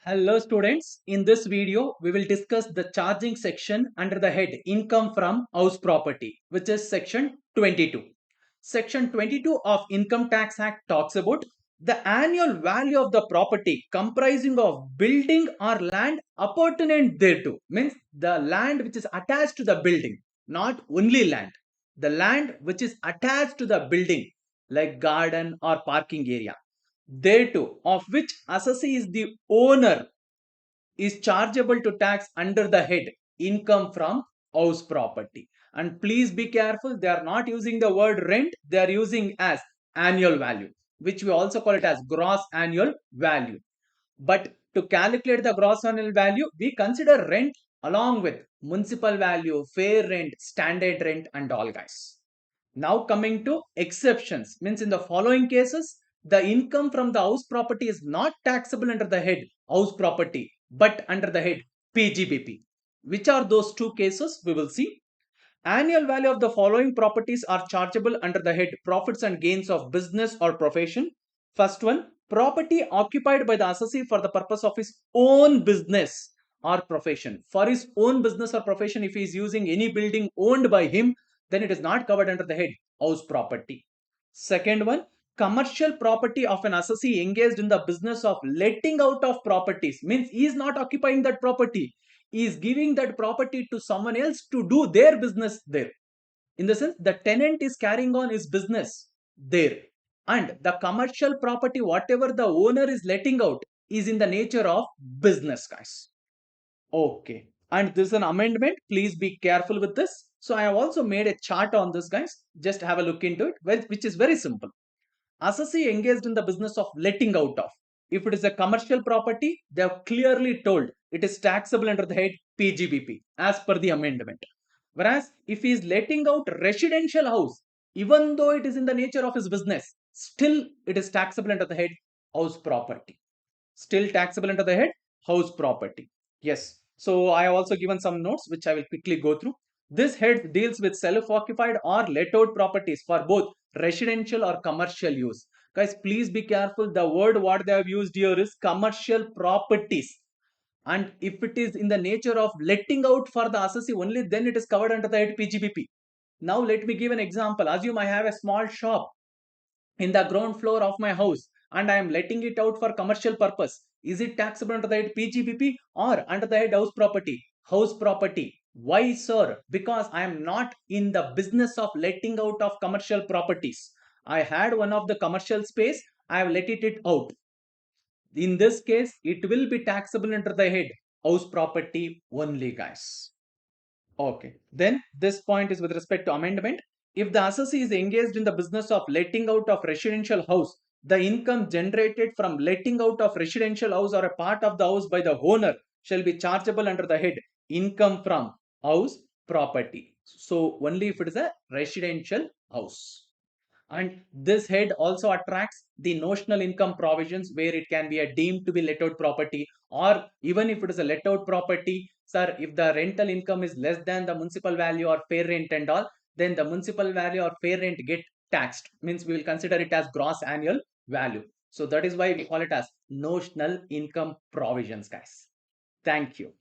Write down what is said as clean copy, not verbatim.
Hello students, in this video we will discuss the charging section under the head income from house property, which is section 22. Section 22 of Income Tax Act talks about the annual value of the property comprising of building or land appurtenant thereto, means the land which is attached to the building, not only land, the land which is attached to the building like garden or parking area thereto, of which assessee is the owner, is chargeable to tax under the head income from house property. And please be careful, they are not using the word rent, they are using as annual value, which we also call it as gross annual value. But to calculate the gross annual value, we consider rent along with municipal value, fair rent, standard rent, and all, guys. Now coming to exceptions, means in the following cases, the income from the house property is not taxable under the head house property, but under the head PGBP. Which are those two cases? We will see. Annual value of the following properties are chargeable under the head profits and gains of business or profession. First one, property occupied by the assessee for the purpose of his own business or profession. For his own business or profession, if he is using any building owned by him, then it is not covered under the head house property. Second one, commercial property of an assessee engaged in the business of letting out of properties, means he is not occupying that property, he is giving that property to someone else to do their business there. In the sense, the tenant is carrying on his business there, and the commercial property whatever the owner is letting out is in the nature of business, guys. Okay, and this is an amendment, please be careful with this. So I have also made a chart on this, guys, just have a look into it, which is very simple. Assessee engaged in the business of letting out of. If it is a commercial property, they have clearly told it is taxable under the head PGBP as per the amendment. Whereas if he is letting out residential house, even though it is in the nature of his business, still it is taxable under the head house property. Still taxable under the head house property. Yes. So I have also given some notes which I will quickly go through. This head deals with self-occupied or let-out properties for both residential or commercial use. Guys, please be careful. The word what they have used here is commercial properties. And if it is in the nature of letting out for the assessee only, then it is covered under the head PGBP. Now let me give an example. Assume I have a small shop in the ground floor of my house and I am letting it out for commercial purpose. Is it taxable under the head PGBP or under the head house property? House property. Why, sir? Because I am not in the business of letting out of commercial properties. I had one of the commercial space, I have let it out. In this case, it will be taxable under the head house property only, guys. Okay. Then this point is with respect to amendment. If the assessee is engaged in the business of letting out of residential house, the income generated from letting out of residential house or a part of the house by the owner shall be chargeable under the head income from house property. So only if it is a residential house. And this head also attracts the notional income provisions where it can be a deemed to be let out property, or even if it is a let out property, sir, if the rental income is less than the municipal value or fair rent and all, then the municipal value or fair rent get taxed, means we will consider it as gross annual value. So that is why we call it as notional income provisions, guys. Thank you.